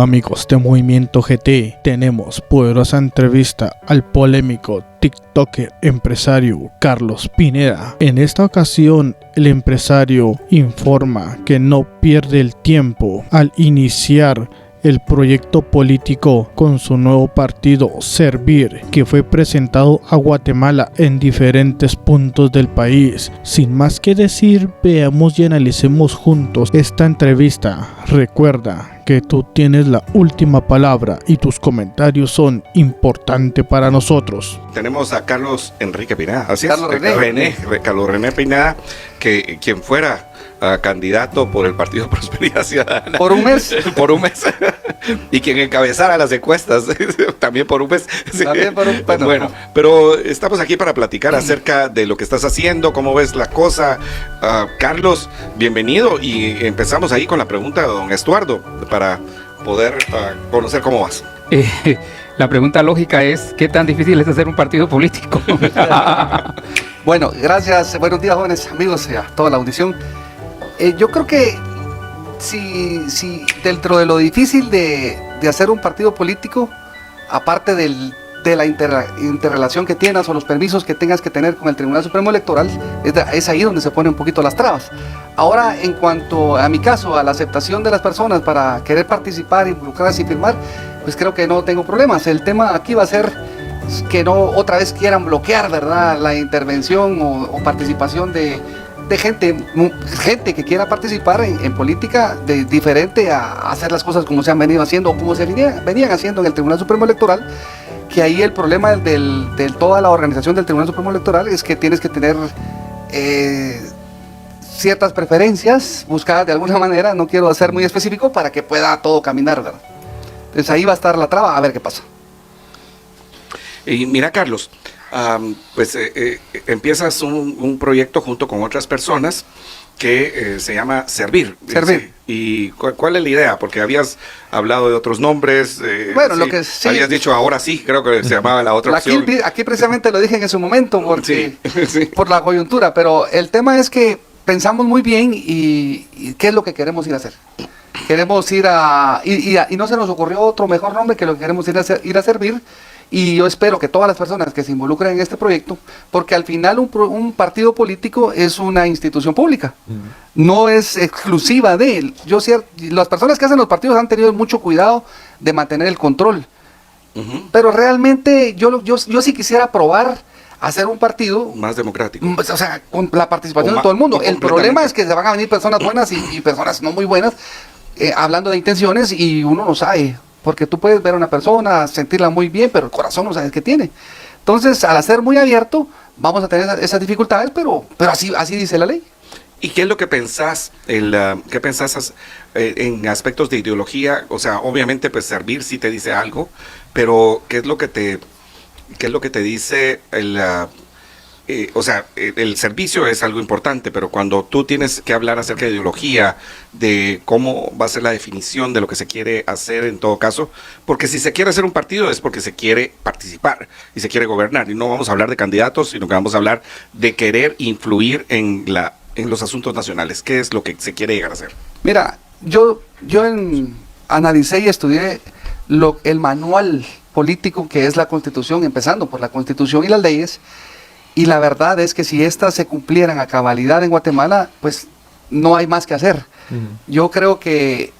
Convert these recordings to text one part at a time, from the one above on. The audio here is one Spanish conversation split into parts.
Amigos de Movimiento GT, tenemos poderosa entrevista al polémico TikToker empresario Carlos Pineda. En esta ocasión, el empresario informa que no pierde el tiempo al iniciar el proyecto político con su nuevo partido Servir, que fue presentado a Guatemala en diferentes puntos del país. Sin más que decir, veamos y analicemos juntos esta entrevista. Recuerda que tú tienes la última palabra y tus comentarios son importantes para nosotros. Tenemos a Carlos Enrique Pineda, así es, Carlos René Pineda, que quien fuera candidato por el Partido Prosperidad Ciudadana. Por un mes. Por un mes. Y quien encabezara las encuestas, también por un mes. Sí. También por un mes. Bueno, pero estamos aquí para platicar acerca de lo que estás haciendo, cómo ves la cosa. Carlos, bienvenido, y empezamos ahí con la pregunta de don Estuardo, para poder conocer cómo vas. La pregunta lógica es, ¿qué tan difícil es hacer un partido político? Bueno, gracias. Buenos días, jóvenes amigos, y a toda la audición. Yo creo que si dentro de lo difícil de hacer un partido político, aparte de la interrelación que tienes o los permisos que tengas que tener con el Tribunal Supremo Electoral, es ahí donde se ponen un poquito las trabas. Ahora, en cuanto a mi caso, a la aceptación de las personas para querer participar, involucrarse y firmar, pues creo que no tengo problemas. El tema aquí va a ser que no otra vez quieran bloquear, ¿verdad?, la intervención o participación de gente que quiera participar en política diferente a hacer las cosas como se han venido haciendo o como se venían haciendo en el Tribunal Supremo Electoral, que ahí el problema de toda la organización del Tribunal Supremo Electoral es que tienes que tener ciertas preferencias buscadas de alguna manera, no quiero ser muy específico, para que pueda todo caminar, ¿verdad? Entonces ahí va a estar la traba, a ver qué pasa. Y mira, Carlos, empiezas un proyecto junto con otras personas que se llama Servir. Servir. ¿Y cuál es la idea? Porque habías hablado de otros nombres. Bueno, sí, lo que sí. Habías dicho ahora sí, creo que se llamaba la otra opción. Aquí precisamente lo dije en su momento, porque, sí. por la coyuntura, pero el tema es que pensamos muy bien y qué es lo que queremos ir a hacer. Queremos ir y no se nos ocurrió otro mejor nombre que lo que queremos ir a servir. Y yo espero que todas las personas que se involucren en este proyecto, porque al final un partido político es una institución pública, no es exclusiva de él. Las personas que hacen los partidos han tenido mucho cuidado de mantener el control, pero realmente yo sí quisiera probar hacer un partido más democrático, o sea, con la participación de todo el mundo. El problema es que se van a venir personas buenas y personas no muy buenas, hablando de intenciones, y uno no sabe. Porque tú puedes ver a una persona, sentirla muy bien, pero el corazón no sabes qué tiene. Entonces, al hacer muy abierto, vamos a tener esas dificultades, pero así dice la ley. ¿Y qué es lo que pensás, qué pensás en aspectos de ideología? O sea, obviamente, pues Servir sí te dice algo, pero ¿qué es lo que te dice el servicio es algo importante, pero cuando tú tienes que hablar acerca de ideología, de cómo va a ser la definición de lo que se quiere hacer en todo caso, porque si se quiere hacer un partido es porque se quiere participar y se quiere gobernar, y no vamos a hablar de candidatos, sino que vamos a hablar de querer influir en los asuntos nacionales. ¿Qué es lo que se quiere llegar a hacer? Mira, yo analicé y estudié el manual político que es la Constitución, empezando por la Constitución y las leyes. Y la verdad es que si estas se cumplieran a cabalidad en Guatemala, pues no hay más que hacer. Yo creo que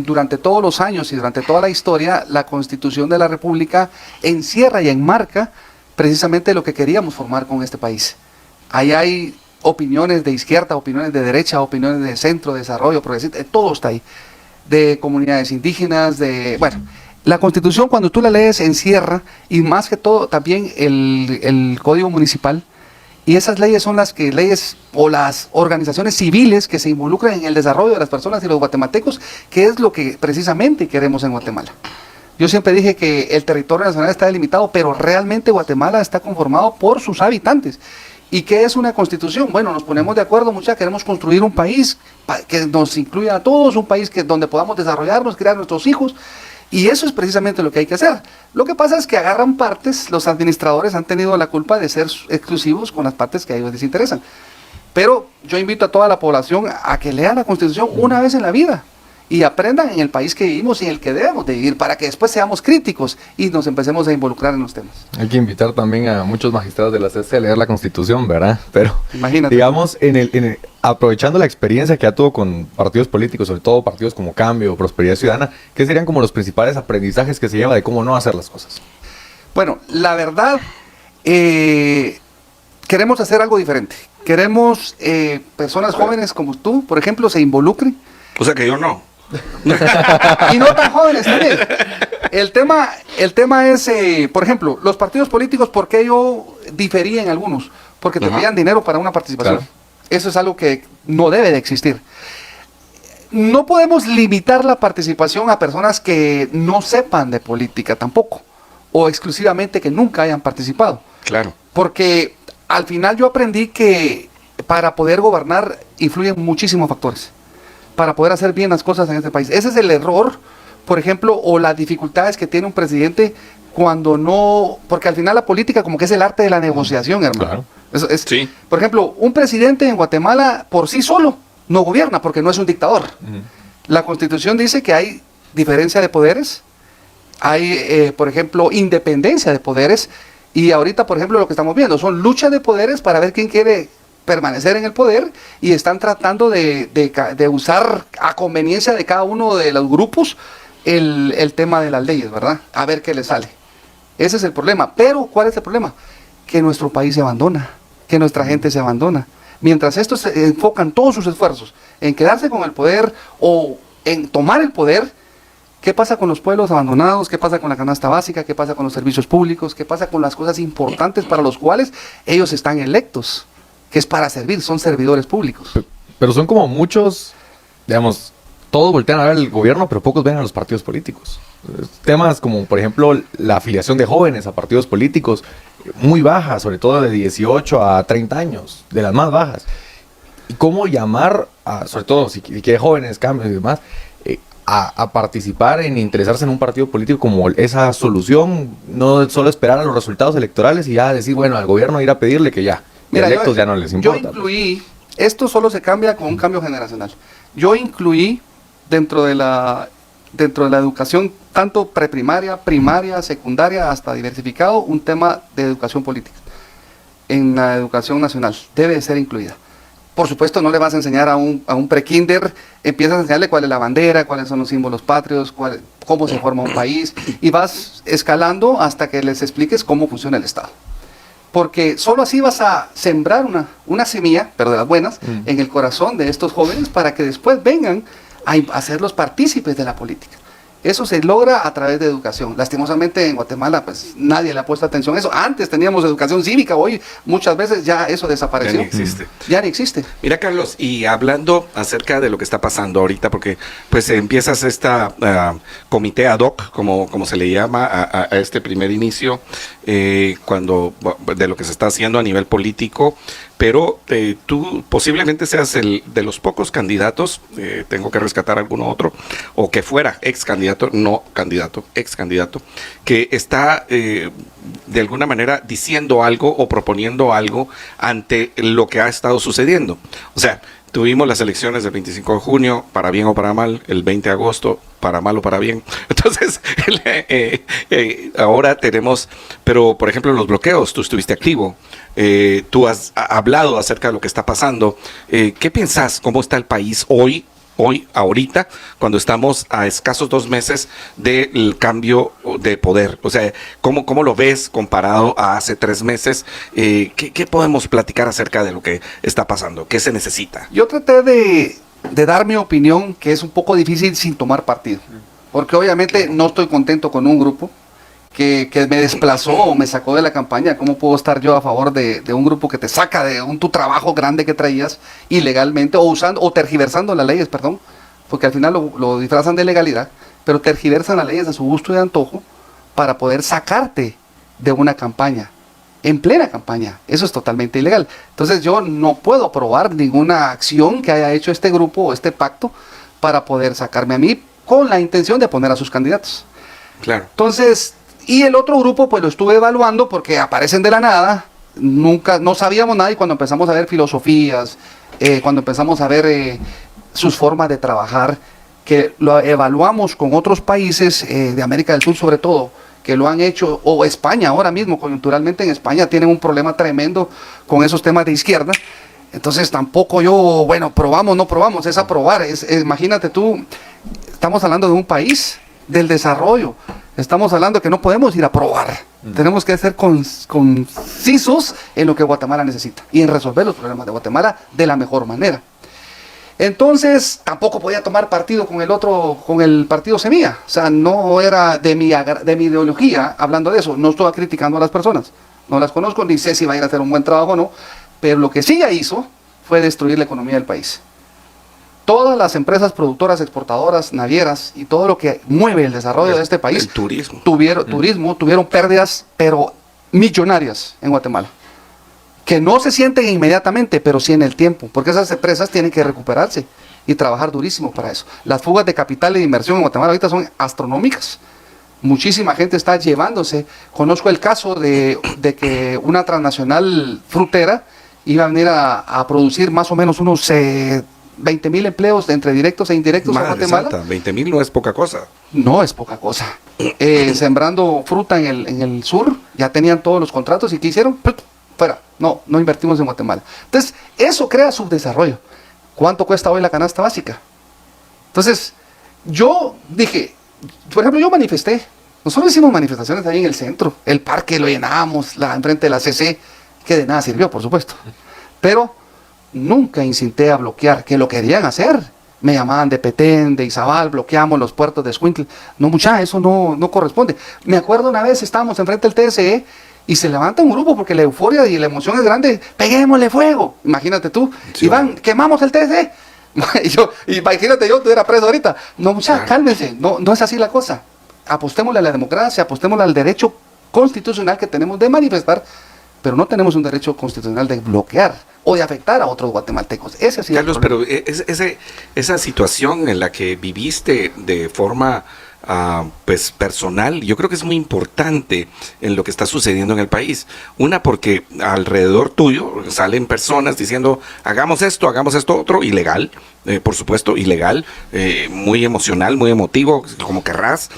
durante todos los años y durante toda la historia, la Constitución de la República encierra y enmarca precisamente lo que queríamos formar con este país. Ahí hay opiniones de izquierda, opiniones de derecha, opiniones de centro, de desarrollo, progresista, todo está ahí. De comunidades indígenas, la Constitución, cuando tú la lees, encierra, y más que todo también el Código Municipal, y esas leyes son las organizaciones civiles que se involucran en el desarrollo de las personas y los guatemaltecos, que es lo que precisamente queremos en Guatemala. Yo siempre dije que el territorio nacional está delimitado, pero realmente Guatemala está conformado por sus habitantes. ¿Y qué es una constitución? Bueno, nos ponemos de acuerdo, queremos construir un país que nos incluya a todos, un país donde podamos desarrollarnos, crear nuestros hijos. Y eso es precisamente lo que hay que hacer. Lo que pasa es que agarran partes, los administradores han tenido la culpa de ser exclusivos con las partes que a ellos les interesan. Pero yo invito a toda la población a que lea la Constitución una vez en la vida y aprendan en el país que vivimos y en el que debemos de vivir, para que después seamos críticos y nos empecemos a involucrar en los temas. Hay que invitar también a muchos magistrados de la CC a leer la Constitución, ¿verdad? Pero, Imagínate. digamos, aprovechando la experiencia que ya tuvo con partidos políticos, sobre todo partidos como Cambio o Prosperidad Ciudadana, ¿qué serían como los principales aprendizajes que se lleva de cómo no hacer las cosas? Bueno, la verdad, queremos hacer algo diferente. Queremos personas jóvenes como tú, por ejemplo, se involucren. O sea que yo no. Y no tan jóvenes también. El tema es, por ejemplo, los partidos políticos, ¿por qué yo difería en algunos? Porque te pedían dinero para una participación. Claro. Eso es algo que no debe de existir. No podemos limitar la participación a personas que no sepan de política tampoco, o exclusivamente que nunca hayan participado. Claro. Porque al final yo aprendí que para poder gobernar influyen muchísimos factores, para poder hacer bien las cosas en este país. Ese es el error, por ejemplo, o las dificultades que tiene un presidente cuando no... Porque al final la política como que es el arte de la negociación, hermano. Claro. Sí. Por ejemplo, un presidente en Guatemala por sí solo no gobierna porque no es un dictador. La Constitución dice que hay diferencia de poderes, hay, por ejemplo, independencia de poderes, y ahorita, por ejemplo, lo que estamos viendo son luchas de poderes para ver quién quiere permanecer en el poder, y están tratando de usar a conveniencia de cada uno de los grupos el tema de las leyes, ¿verdad? A ver qué le sale. Ese es el problema. Pero, ¿cuál es el problema? Que nuestro país se abandona, que nuestra gente se abandona. Mientras estos se enfocan todos sus esfuerzos en quedarse con el poder o en tomar el poder, ¿qué pasa con los pueblos abandonados? ¿Qué pasa con la canasta básica? ¿Qué pasa con los servicios públicos? ¿Qué pasa con las cosas importantes para los cuales ellos están electos? Que es para servir, son servidores públicos. Pero son como muchos, digamos, todos voltean a ver al gobierno, pero pocos ven a los partidos políticos. Temas como, por ejemplo, la afiliación de jóvenes a partidos políticos, muy baja, sobre todo de 18 a 30 años, de las más bajas. Y cómo llamar, sobre todo si quiere jóvenes, cambios y demás, a participar en interesarse en un partido político como esa solución, no solo esperar a los resultados electorales y ya decir, bueno, al gobierno ir a pedirle que ya, Mira, electos ya no les importa. Yo incluí, esto solo se cambia con un cambio generacional. Yo incluí dentro de la educación, tanto preprimaria, primaria, secundaria, hasta diversificado, un tema de educación política. En la educación nacional debe ser incluida. Por supuesto, no le vas a enseñar a un pre-kinder, empiezas a enseñarle cuál es la bandera, cuáles son los símbolos patrios, cómo se forma un país, y vas escalando hasta que les expliques cómo funciona el Estado. Porque solo así vas a sembrar una semilla, pero de las buenas, en el corazón de estos jóvenes para que después vengan a hacerlos partícipes de la política. Eso se logra a través de educación. Lastimosamente en Guatemala pues nadie le ha puesto atención a eso. Antes teníamos educación cívica, hoy muchas veces ya eso desapareció. Ya ni existe. Ya ni existe. Mira, Carlos, y hablando acerca de lo que está pasando ahorita, porque pues empiezas esta comité ad hoc, como se le llama a este primer inicio, cuando de lo que se está haciendo a nivel político, pero tú posiblemente seas el de los pocos candidatos, tengo que rescatar alguno otro, o que fuera ex candidato, no candidato, ex candidato, que está de alguna manera diciendo algo o proponiendo algo ante lo que ha estado sucediendo. O sea, tuvimos las elecciones del 25 de junio, para bien o para mal, el 20 de agosto, para mal o para bien. Entonces, ahora tenemos, pero por ejemplo, los bloqueos, tú estuviste activo, tú has hablado acerca de lo que está pasando. ¿Qué piensas? ¿Cómo está el país hoy, ahorita, cuando estamos a escasos 2 meses del cambio de poder? O sea, ¿cómo lo ves comparado a hace 3 meses? ¿Qué podemos platicar acerca de lo que está pasando? ¿Qué se necesita? Yo traté de dar mi opinión, que es un poco difícil sin tomar partido. Porque obviamente no estoy contento con un grupo que me desplazó o me sacó de la campaña. ¿Cómo puedo estar yo a favor de un grupo que te saca de tu trabajo grande que traías ilegalmente o tergiversando las leyes, perdón? Porque al final lo disfrazan de legalidad, pero tergiversan las leyes a su gusto y antojo para poder sacarte de una campaña, en plena campaña. Eso es totalmente ilegal. Entonces yo no puedo aprobar ninguna acción que haya hecho este grupo o este pacto para poder sacarme a mí con la intención de poner a sus candidatos. Claro. Entonces, y el otro grupo pues lo estuve evaluando porque aparecen de la nada, no sabíamos nada, y cuando empezamos a ver filosofías, cuando empezamos a ver sus formas de trabajar, que lo evaluamos con otros países de América del Sur sobre todo, que lo han hecho, o España ahora mismo, coyunturalmente en España tienen un problema tremendo con esos temas de izquierda. Entonces tampoco yo, bueno, probamos, no probamos, es aprobar. Imagínate tú, estamos hablando de un país, del desarrollo, estamos hablando que no podemos ir a probar. Tenemos que ser concisos en lo que Guatemala necesita y en resolver los problemas de Guatemala de la mejor manera. Entonces, tampoco podía tomar partido con el partido Semilla. O sea, no era de mi ideología, hablando de eso. No estoy criticando a las personas. No las conozco, ni sé si va a ir a hacer un buen trabajo o no. Pero lo que sí ya hizo fue destruir la economía del país. Todas las empresas productoras, exportadoras, navieras y todo lo que mueve el desarrollo de este país, el turismo. Tuvieron pérdidas, pero millonarias en Guatemala. Que no se sienten inmediatamente, pero sí en el tiempo, porque esas empresas tienen que recuperarse y trabajar durísimo para eso. Las fugas de capital y de inversión en Guatemala ahorita son astronómicas. Muchísima gente está llevándose. Conozco el caso de que una transnacional frutera iba a venir a producir más o menos unos 20,000 empleos entre directos e indirectos en Guatemala. 20,000 no es poca cosa. No es poca cosa. Sembrando fruta en el sur, ya tenían todos los contratos y ¿qué hicieron? Fuera, no invertimos en Guatemala. Entonces, eso crea subdesarrollo. ¿Cuánto cuesta hoy la canasta básica? Entonces, yo dije, por ejemplo, yo manifesté. Nosotros hicimos manifestaciones ahí en el centro. El parque lo llenábamos, enfrente de la CC, que de nada sirvió, por supuesto. Pero nunca incité a bloquear, que lo querían hacer. Me llamaban de Petén, de Izabal, bloqueamos los puertos de Escuintla. No, muchacha, eso no corresponde. Me acuerdo una vez, estábamos enfrente del TSE, y se levanta un grupo porque la euforia y la emoción es grande. Peguémosle fuego. Imagínate tú. Sí, Iván, quemamos el TSE. Imagínate yo estuviera preso ahorita. No, muchachos, cálmense. No es así la cosa. Apostémosle a la democracia, apostémosle al derecho constitucional que tenemos de manifestar, pero no tenemos un derecho constitucional de bloquear o de afectar a otros guatemaltecos. Ese sí. Carlos, pero esa situación en la que viviste de forma pues personal, yo creo que es muy importante en lo que está sucediendo en el país. Una, porque alrededor tuyo salen personas diciendo hagamos esto otro, ilegal, por supuesto, ilegal, muy emocional, muy emotivo, como querrás,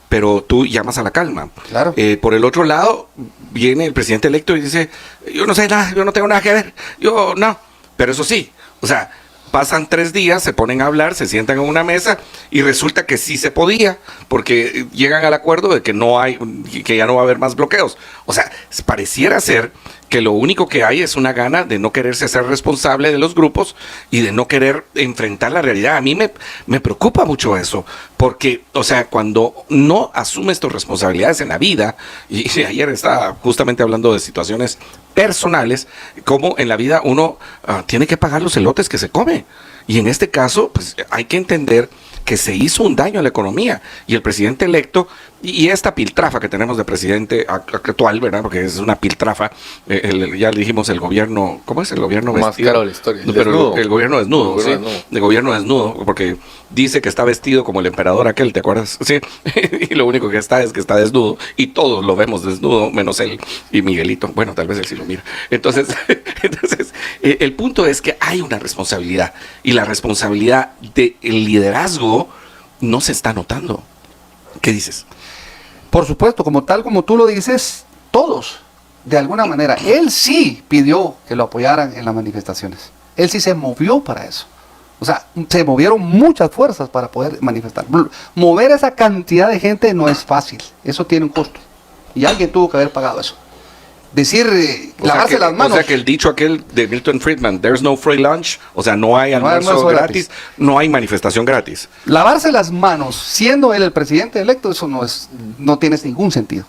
pero tú llamas a la calma. Claro. Por el otro lado, viene el presidente electo y dice, yo no sé nada, yo no tengo nada que ver, yo no, pero eso sí, o sea, pasan 3 días, se ponen a hablar, se sientan en una mesa y resulta que sí se podía, porque llegan al acuerdo de que que ya no va a haber más bloqueos. O sea, pareciera ser que lo único que hay es una gana de no quererse hacer responsable de los grupos y de no querer enfrentar la realidad. A mí me preocupa mucho eso, porque, o sea, cuando no asumes tus responsabilidades en la vida, y ayer estaba justamente hablando de situaciones personales, como en la vida uno tiene que pagar los elotes que se come. Y en este caso, pues hay que entender que se hizo un daño a la economía y el presidente electo y esta piltrafa que tenemos de presidente actual, ¿verdad? Porque es una piltrafa, ya le dijimos el gobierno, ¿cómo es el gobierno más vestido? caro de la historia. No, pero Desnudo. el gobierno desnudo, El ¿sí? gobierno desnudo. El gobierno desnudo, porque dice que está vestido como el emperador aquel, ¿te acuerdas? Sí, y lo único que está es que está desnudo y todos lo vemos desnudo, menos él y Miguelito. Bueno, tal vez él sí lo mira. Entonces, el punto es que hay una responsabilidad y la responsabilidad del liderazgo no se está notando. ¿Qué dices? Por supuesto, como tú lo dices, todos, de alguna manera. Él sí pidió que lo apoyaran en las manifestaciones. Él sí se movió para eso. O sea, se movieron muchas fuerzas para poder manifestar. Mover esa cantidad de gente no es fácil. Eso tiene un costo. Y alguien tuvo que haber pagado eso. Decir, lavarse las manos. O sea que el dicho aquel de Milton Friedman, there's no free lunch, o sea, no hay almuerzo gratis, no hay manifestación gratis. Lavarse las manos, siendo él el presidente electo, eso no tiene ningún sentido.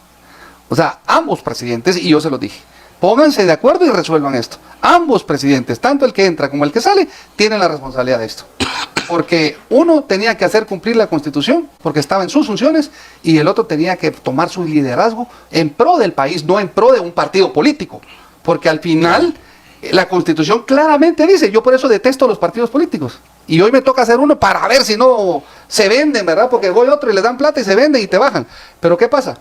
O sea, ambos presidentes, y yo se los dije, pónganse de acuerdo y resuelvan esto. Ambos presidentes, tanto el que entra como el que sale, tienen la responsabilidad de esto. Porque uno tenía que hacer cumplir la Constitución, porque estaba en sus funciones, y el otro tenía que tomar su liderazgo en pro del país, no en pro de un partido político. Porque al final, la Constitución claramente dice, yo por eso detesto los partidos políticos. Y hoy me toca hacer uno para ver si no se venden, ¿verdad? Porque voy otro y les dan plata y se venden y te bajan. Pero ¿qué pasa?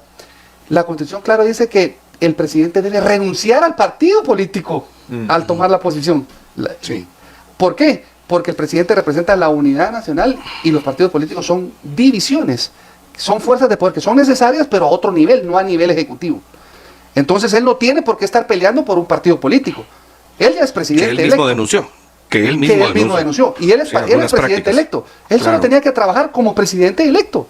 La Constitución, claro, dice que el presidente debe renunciar al partido político al tomar la posición. Sí. ¿Por qué? porque el presidente representa la unidad nacional y los partidos políticos son divisiones, son fuerzas de poder que son necesarias, pero a otro nivel, no a nivel ejecutivo. Entonces él no tiene por qué estar peleando por un partido político. Él ya es presidente Que él mismo denunció. Que él mismo denunció. Y él es, Sí, él es algunas presidente prácticas. electo. Él Claro. solo tenía que trabajar como presidente electo.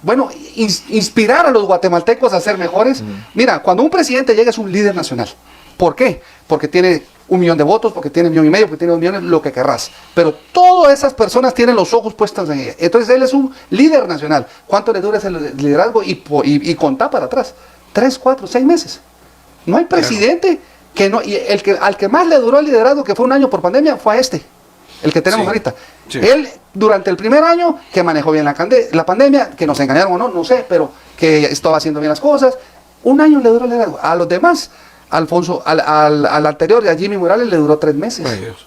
Bueno, inspirar a los guatemaltecos a ser mejores. Mira, cuando un presidente llega es un líder nacional. ¿Por qué? Porque tiene 1 millón de votos, porque tiene 1,5 millones, porque tiene 2 millones, lo que querrás. Pero todas esas personas tienen los ojos puestos en ella. Entonces él es un líder nacional. ¿Cuánto le dura ese liderazgo? Y contá para atrás. 3, 4, 6 meses. No hay presidente que no. Y al que más le duró el liderazgo, que fue 1 año por pandemia, fue a este. El que tenemos Sí. ahorita. Sí. Él, durante el primer año, que manejó bien la pandemia, que nos engañaron o no, no sé, pero que estaba haciendo bien las cosas. 1 año le duró el liderazgo. A los demás, Alfonso, al anterior, a Jimmy Morales, le duró 3 meses. Ay, Dios.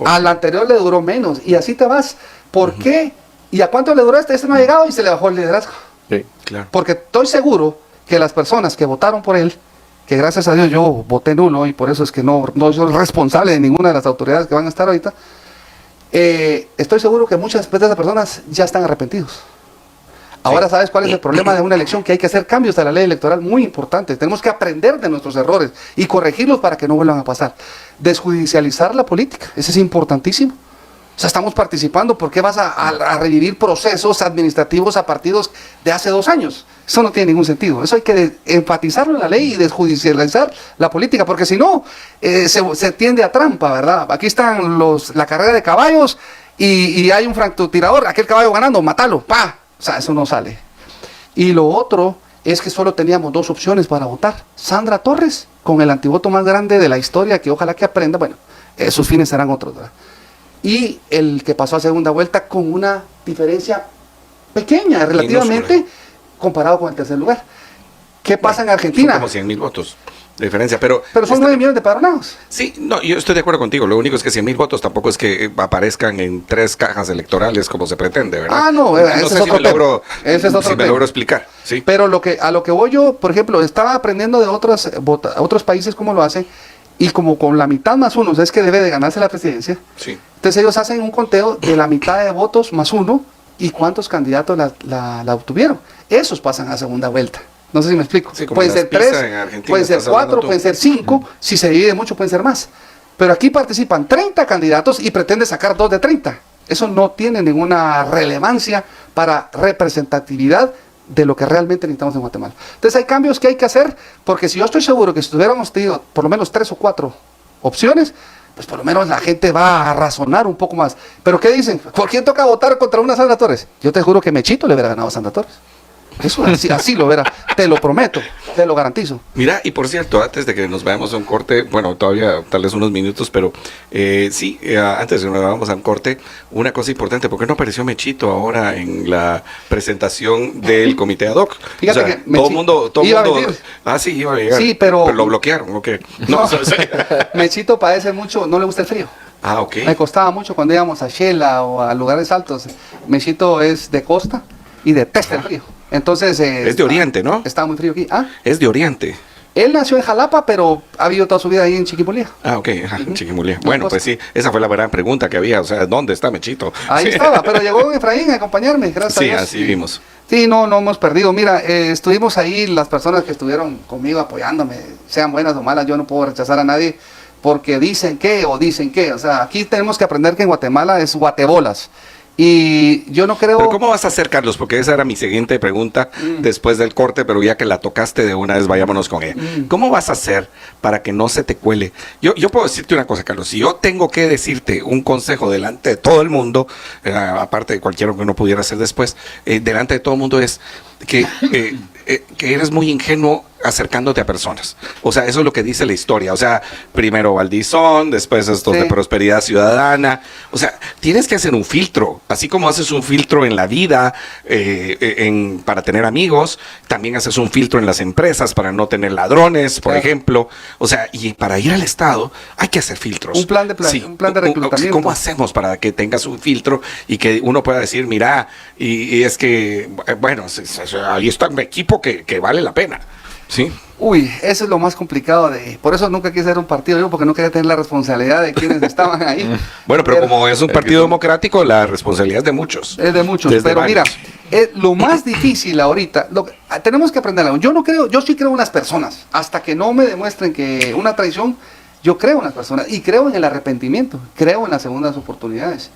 Al anterior le duró menos. Y así te vas. ¿Por qué? ¿Y a cuánto le duró este? Este no ha llegado y se le bajó el liderazgo. Sí. Claro. Porque estoy seguro que las personas que votaron por él, que gracias a Dios yo voté nulo y por eso es que no soy responsable de ninguna de las autoridades que van a estar ahorita, estoy seguro que muchas de esas personas ya están arrepentidos. Ahora sabes cuál es el problema de una elección, que hay que hacer cambios a la ley electoral muy importantes. Tenemos que aprender de nuestros errores y corregirlos para que no vuelvan a pasar. Desjudicializar la política, eso es importantísimo. O sea, estamos participando. ¿Por qué vas a revivir procesos administrativos a partidos de hace 2 años? Eso no tiene ningún sentido. Eso hay que enfatizarlo en la ley y desjudicializar la política, porque si no, se tiende a trampa, ¿verdad? Aquí están la carrera de caballos y hay un francotirador, aquel caballo ganando, mátalo, ¡pa! O sea, eso no sale. Y lo otro es que solo teníamos 2 opciones para votar. Sandra Torres, con el antivoto más grande de la historia, que ojalá que aprenda, bueno, sus fines serán otros, ¿verdad? Y el que pasó a segunda vuelta con una diferencia pequeña, relativamente, comparado con el tercer lugar. ¿Qué pasa en Argentina? Son como 100,000 votos de diferencia, pero son 9 millones de padronados. Sí, no, yo estoy de acuerdo contigo. Lo único es que 100,000 votos tampoco es que aparezcan en 3 cajas electorales como se pretende, ¿verdad? Ah, no, ese es sé otro si me tema. logro, Ese es otro si me tema. logro explicar. Sí. Pero a lo que voy yo, por ejemplo, estaba aprendiendo de otros países cómo lo hacen, y como con la mitad más 1 es que debe de ganarse la presidencia. Sí. Entonces ellos hacen un conteo de la mitad de votos más 1 y cuántos candidatos la obtuvieron. Esos pasan a segunda vuelta. No sé si me explico. Sí, como pueden las ser pizzas 3, en Argentina, pueden ser estás hablando 4, tú. pueden ser 5. Si se divide mucho, pueden ser más. Pero aquí participan 30 candidatos y pretende sacar 2 de 30. Eso no tiene ninguna relevancia para representatividad de lo que realmente necesitamos en Guatemala. Entonces hay cambios que hay que hacer, porque si yo estoy seguro que si tuviéramos tenido por lo menos 3 o 4 opciones, pues por lo menos la gente va a razonar un poco más. Pero ¿qué dicen? ¿Por quién toca votar contra una Sandra Torres? Yo te juro que Mechito le hubiera ganado a Sandra Torres. Eso así lo verá, te lo prometo, te lo garantizo. Mira, y por cierto, antes de que nos vayamos a un corte, bueno, todavía tal vez unos minutos, pero antes de que nos vayamos a un corte, una cosa importante, ¿por qué no apareció Mechito ahora en la presentación del comité ad hoc? Fíjate o sea, que todo el mundo, iba a venir. sí, iba a llegar. Sí, pero lo bloquearon, ¿ok? No, sí. Mechito padece mucho, no le gusta el frío. Ah, ok. Me costaba mucho cuando íbamos a Shela o a lugares altos. Mechito es de costa y detesta el frío. Entonces, Es de Oriente, ¿no? Está muy frío aquí. Ah, Es de Oriente. él nació en Jalapa, pero ha vivido toda su vida ahí en Chiquimulía. Ah, ok, Chiquimulía. Bueno, pues sí, esa fue la gran pregunta que había, o sea, ¿dónde está Mechito? Ahí Sí. estaba, pero llegó Efraín a acompañarme, gracias a Sí, Dios. así vimos. Sí, no hemos perdido. Mira, estuvimos ahí, las personas que estuvieron conmigo apoyándome, sean buenas o malas, yo no puedo rechazar a nadie porque dicen que o dicen que. O sea, aquí tenemos que aprender que en Guatemala es guatebolas. Y yo no creo... Pero ¿cómo vas a hacer, Carlos? Porque esa era mi siguiente pregunta después del corte, pero ya que la tocaste de una vez, vayámonos con ella. ¿Cómo vas a hacer para que no se te cuele? Yo puedo decirte una cosa, Carlos. Si yo tengo que decirte un consejo delante de todo el mundo, aparte de cualquiera que uno pudiera hacer después, delante de todo el mundo es que eres muy ingenuo acercándote a personas. O sea, eso es lo que dice la historia. O sea, primero Valdizón, después estos de Prosperidad Ciudadana. O sea, tienes que hacer un filtro. Así como haces un filtro en la vida para tener amigos, también haces un filtro en las empresas para no tener ladrones, por ejemplo. O sea, y para ir al Estado hay que hacer filtros. Un plan de reclutamiento. ¿Cómo hacemos para que tengas un filtro y que uno pueda decir, mira, y es que, bueno, ahí está un equipo que vale la pena? Sí. Uy, eso es lo más complicado por eso nunca quise hacer un partido yo, porque no quería tener la responsabilidad de quienes estaban ahí. Bueno, pero como es un partido democrático, la responsabilidad es de muchos. Es de muchos, Desde pero varios. mira, lo más difícil ahorita, tenemos que aprender algo. Yo sí creo en las personas, hasta que no me demuestren que una traición, yo creo en las personas y creo en el arrepentimiento, creo en las segundas oportunidades.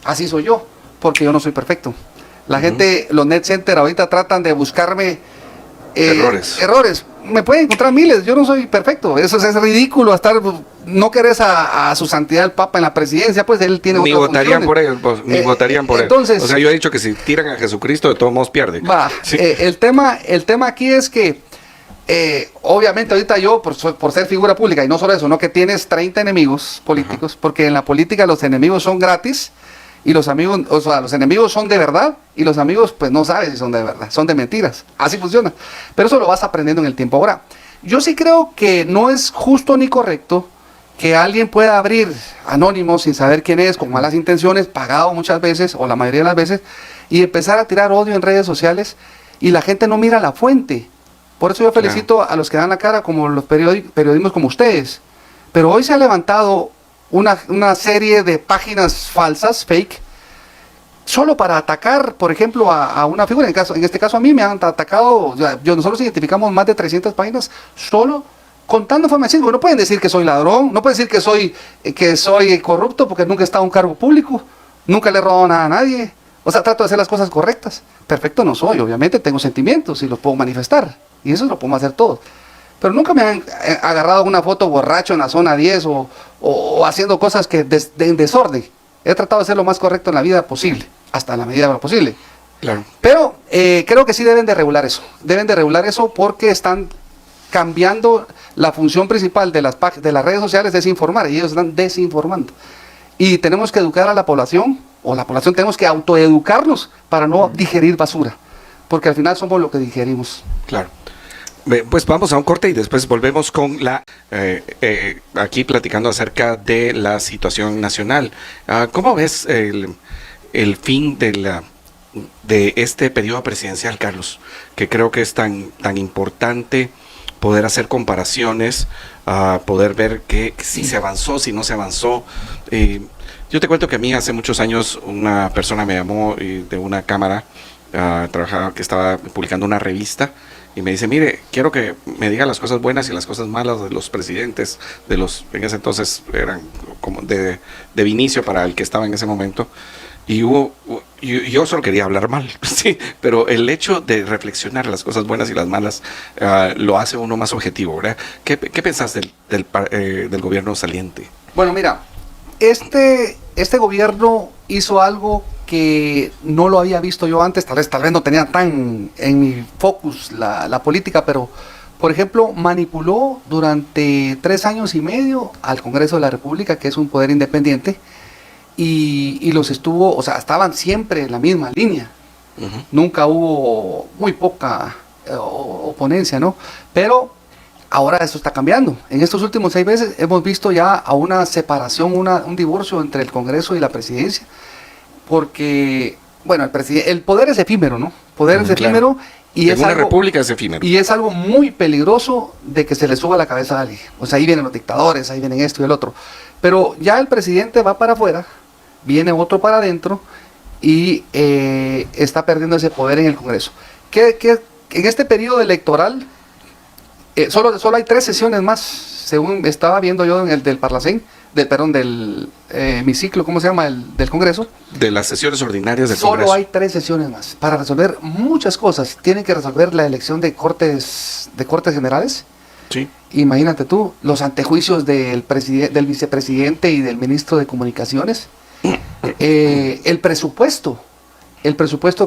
Así soy yo, porque yo no soy perfecto. La gente, los net center ahorita tratan de buscarme errores. Me pueden encontrar miles, yo no soy perfecto. Eso es ridículo, no querés a su santidad el Papa en la presidencia, pues él tiene Ni otras votarían funciones. por él, pues, ni votarían por entonces, él. O sea, yo he dicho que si tiran a Jesucristo, de todos modos pierde. Va, Sí. el tema aquí es que obviamente ahorita yo, por ser figura pública, y no solo eso, no que tienes 30 enemigos políticos, porque en la política los enemigos son gratis, y los amigos, o sea, los enemigos son de verdad, y los amigos pues no sabes si son de verdad, son de mentiras, así funciona, pero eso lo vas aprendiendo en el tiempo. Ahora, yo sí creo que no es justo ni correcto que alguien pueda abrir anónimo sin saber quién es, con malas intenciones, pagado muchas veces, o la mayoría de las veces, y empezar a tirar odio en redes sociales, y la gente no mira la fuente. Por eso yo felicito a los que dan la cara, como los periodismos como ustedes. Pero hoy se ha levantado una serie de páginas falsas, fake, solo para atacar, por ejemplo, a una figura. En este caso a mí me han atacado, nosotros identificamos más de 300 páginas solo contando información. No pueden decir que soy ladrón, no pueden decir que soy corrupto, porque nunca he estado en un cargo público, nunca le he robado nada a nadie. O sea, trato de hacer las cosas correctas. Perfecto no soy, obviamente tengo sentimientos y los puedo manifestar. Y eso lo podemos hacer todos. Pero nunca me han agarrado una foto borracho en la zona 10 o haciendo cosas que en desorden. He tratado de ser lo más correcto en la vida posible, hasta la medida de lo posible. Claro. Pero creo que sí deben de regular eso. Deben de regular eso porque están cambiando la función principal de las redes sociales, es informar, y ellos están desinformando. Y tenemos que educar a la población, o la población tenemos que autoeducarnos para no digerir basura, porque al final somos lo que digerimos. Claro. Pues vamos a un corte y después volvemos con aquí platicando acerca de la situación nacional. ¿Cómo ves el fin de este periodo presidencial, Carlos? Que creo que es tan importante poder hacer comparaciones, poder ver si se avanzó, si no se avanzó. Yo te cuento que a mí hace muchos años una persona me llamó de una cámara, que estaba publicando una revista, y me dice, mire, quiero que me diga las cosas buenas y las cosas malas de los presidentes, en ese entonces eran como de Vinicio para el que estaba en ese momento. Y yo solo quería hablar mal, sí, pero el hecho de reflexionar las cosas buenas y las malas lo hace uno más objetivo, ¿verdad? ¿Qué pensás del gobierno saliente? Bueno, mira, este gobierno hizo algo que no lo había visto yo antes, tal vez no tenía tan en mi focus la política, pero por ejemplo manipuló durante 3 años y medio al Congreso de la República, que es un poder independiente, y los estaban siempre en la misma línea. Nunca hubo, muy poca oponencia, ¿no? Pero ahora eso está cambiando. En estos últimos 6 meses hemos visto ya a una separación, un divorcio entre el Congreso y la presidencia, porque, bueno, el poder es efímero, ¿no? Poder es efímero, y en una república es efímero. Y es algo muy peligroso de que se le suba la cabeza a alguien. O sea, ahí vienen los dictadores, ahí vienen esto y el otro. Pero ya el presidente va para afuera, viene otro para adentro, y está perdiendo ese poder en el Congreso. Que en este periodo electoral solo hay 3 sesiones más, según estaba viendo yo en el del Parlacén, del hemiciclo, ¿cómo se llama? Del Congreso. De las sesiones ordinarias del Solo Congreso. hay 3 sesiones más para resolver muchas cosas. Tienen que resolver la elección de cortes generales. Sí. Imagínate tú, los antejuicios del vicepresidente y del ministro de Comunicaciones. El presupuesto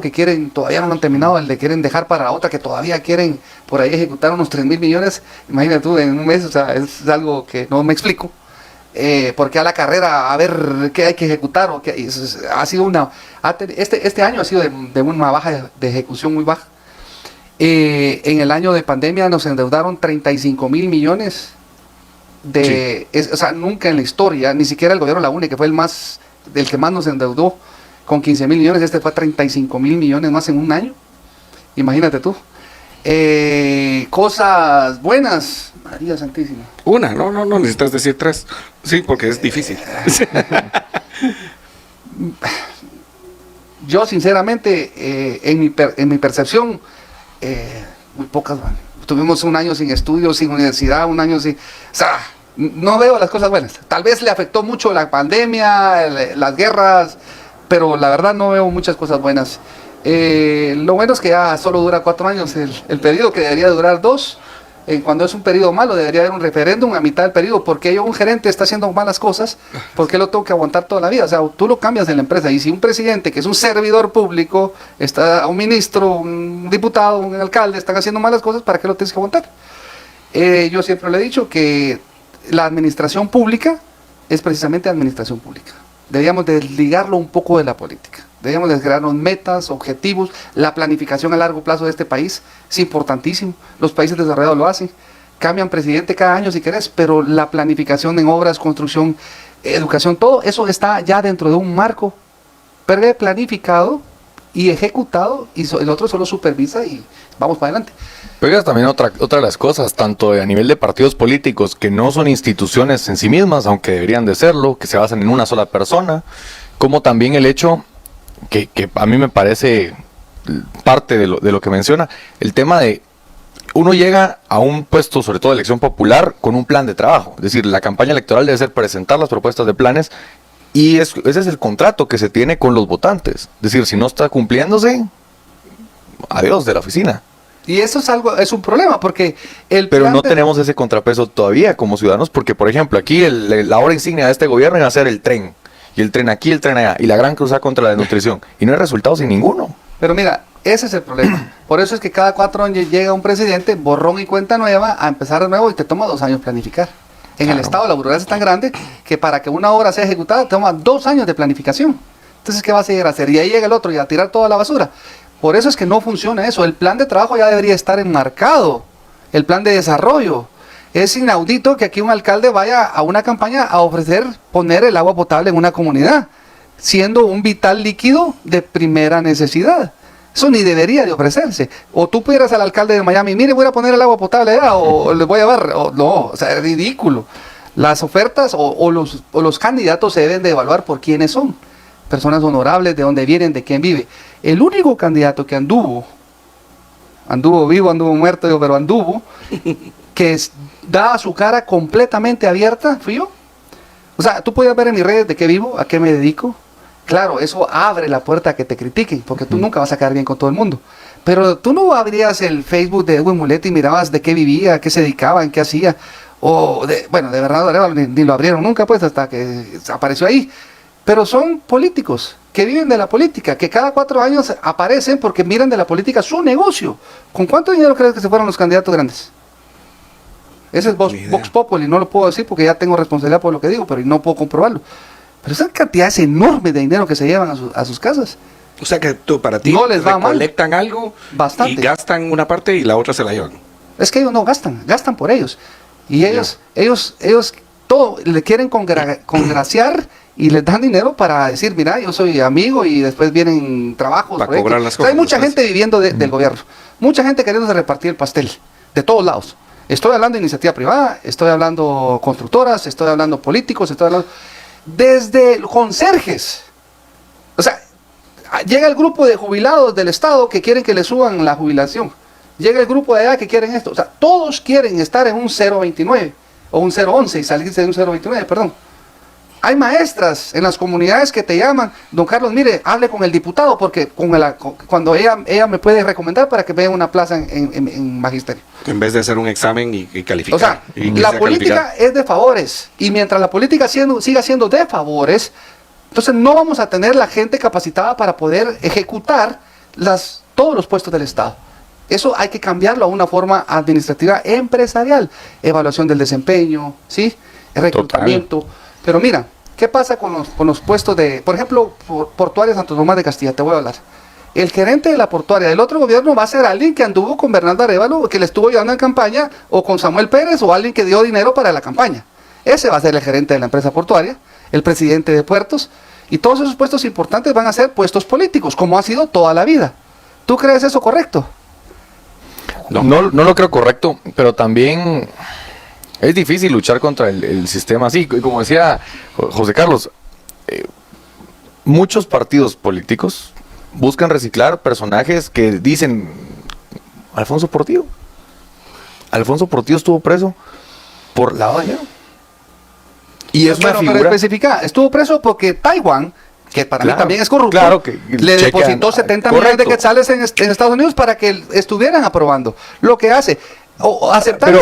que quieren, todavía no lo han terminado, el de quieren dejar para otra, que todavía quieren por ahí ejecutar unos 3,000 millones. Imagínate tú, en un mes, o sea, es algo que no me explico. Porque a la carrera a ver qué hay que ejecutar, ha sido este año ha sido de una baja de ejecución muy baja. En el año de pandemia nos endeudaron 35,000 millones o sea, nunca en la historia, ni siquiera el gobierno de la UNE, que fue el que más nos endeudó con 15,000 millones, este fue 35,000 millones más en un año. Imagínate tú. Cosas buenas, María Santísima. Una, no necesitas decir 3. Sí, porque es difícil. Yo sinceramente, en mi percepción, muy pocas. Tuvimos un año sin estudios, sin universidad, un año sin... O sea, no veo las cosas buenas. Tal vez le afectó mucho la pandemia, las guerras, pero la verdad no veo muchas cosas buenas. Lo bueno es que ya solo dura 4 años el periodo, que debería durar 2. Cuando es un periodo malo, debería haber un referéndum a mitad del periodo. Porque un gerente está haciendo malas cosas, ¿por qué lo tengo que aguantar toda la vida? O sea, tú lo cambias en la empresa. Y si un presidente, que es un servidor público, un ministro, un diputado, un alcalde, están haciendo malas cosas, ¿para qué lo tienes que aguantar? Yo siempre le he dicho que la administración pública es precisamente administración pública. Deberíamos desligarlo un poco de la política. Debemos de crearnos metas, objetivos. La planificación a largo plazo de este país es importantísimo. Los países desarrollados lo hacen. Cambian presidente cada año si querés, pero la planificación en obras, construcción, educación, todo eso está ya dentro de un marco planificado y ejecutado, y el otro solo supervisa y vamos para adelante. Pero también otra de las cosas, tanto a nivel de partidos políticos, que no son instituciones en sí mismas, aunque deberían de serlo, que se basan en una sola persona, como también el hecho que a mí me parece parte de lo que menciona, el tema de uno llega a un puesto, sobre todo de elección popular, con un plan de trabajo. Es decir, la campaña electoral debe ser presentar las propuestas de planes, y ese es el contrato que se tiene con los votantes. Es decir, si no está cumpliéndose, adiós de la oficina. Y eso es un problema, porque pero no tenemos ese contrapeso todavía como ciudadanos, porque por ejemplo aquí la obra insignia de este gobierno es hacer el tren, y el tren aquí, el tren allá, y la gran cruzada contra la desnutrición, y no hay resultados sin ninguno. Pero mira, ese es el problema. Por eso es que cada 4 años llega un presidente, borrón y cuenta nueva, a empezar de nuevo, y te toma 2 años planificar. En el Estado la burocracia es tan grande que para que una obra sea ejecutada toma 2 años de planificación. Entonces, ¿qué vas a llegar a hacer? Y ahí llega el otro y a tirar toda la basura. Por eso es que no funciona eso. El plan de trabajo ya debería estar enmarcado. El plan de desarrollo. Es inaudito que aquí un alcalde vaya a una campaña a ofrecer poner el agua potable en una comunidad, siendo un vital líquido de primera necesidad. Eso ni debería de ofrecerse. O tú pudieras al alcalde de Miami, mire, voy a poner el agua potable allá, o les voy a dar, no, o sea, es ridículo. Las ofertas o los candidatos se deben de evaluar por quiénes son. Personas honorables, de dónde vienen, de quién vive. El único candidato que anduvo vivo, anduvo muerto, pero anduvo, que daba su cara completamente abierta, fui yo. O sea, tú puedes ver en mis redes de qué vivo, a qué me dedico. Claro, eso abre la puerta a que te critiquen, porque tú nunca vas a quedar bien con todo el mundo. Pero tú no abrías el Facebook de Edwin Mulet y mirabas de qué vivía, a qué se dedicaba, en qué hacía. De Bernardo Arévalo ni lo abrieron nunca, pues, hasta que apareció ahí. Pero son políticos que viven de la política, que cada 4 años aparecen porque miran de la política su negocio. ¿Con cuánto dinero crees que se fueron los candidatos grandes? Ese es Vox Populi, no lo puedo decir porque ya tengo responsabilidad por lo que digo, pero no puedo comprobarlo. Pero esas cantidades enormes de dinero que se llevan a sus casas. O sea que para ti no les va mal. Recolectan algo bastante, y gastan una parte y la otra se la llevan. Es que ellos no gastan por ellos. Y ellos todo le quieren congraciar y les dan dinero para decir, mira, yo soy amigo, y después vienen trabajos. Para cobrar las cosas. Hay mucha gente viviendo del gobierno, mucha gente queriéndose repartir el pastel, de todos lados. Estoy hablando de iniciativa privada, estoy hablando constructoras, estoy hablando políticos, estoy hablando desde conserjes. O sea, llega el grupo de jubilados del Estado que quieren que le suban la jubilación. Llega el grupo de allá que quieren esto. O sea, todos quieren estar en un 0.29 o un 0.11 y salirse de un 0.29, perdón. Hay maestras en las comunidades que te llaman, don Carlos, mire, hable con el diputado, porque cuando ella me puede recomendar para que vea una plaza en magisterio. En vez de hacer un examen y calificar. O sea, la política es de favores, y mientras la política siga siendo de favores, entonces no vamos a tener la gente capacitada para poder ejecutar todos los puestos del Estado. Eso hay que cambiarlo a una forma administrativa empresarial, evaluación del desempeño, ¿sí? Reclutamiento. Total. Pero mira, ¿qué pasa con los puestos de, por ejemplo, Portuaria Santo Tomás de Castilla? Te voy a hablar. El gerente de la portuaria del otro gobierno va a ser alguien que anduvo con Bernardo Arévalo, que le estuvo llevando en campaña, o con Samuel Pérez, o alguien que dio dinero para la campaña. Ese va a ser el gerente de la empresa portuaria, el presidente de puertos, y todos esos puestos importantes van a ser puestos políticos, como ha sido toda la vida. ¿Tú crees eso correcto? No lo creo correcto, pero también es difícil luchar contra el sistema así. Y como decía José Carlos, muchos partidos políticos buscan reciclar personajes que dicen Alfonso Portillo. Alfonso Portillo estuvo preso por lavado de dinero. Y es una Pero figura... especifica, estuvo preso porque Taiwán, que para mí Claro, también es corrupto, claro que le depositó 70 millones de correcto. quetzales en Estados Unidos para que estuvieran aprobando lo que hace. O aceptar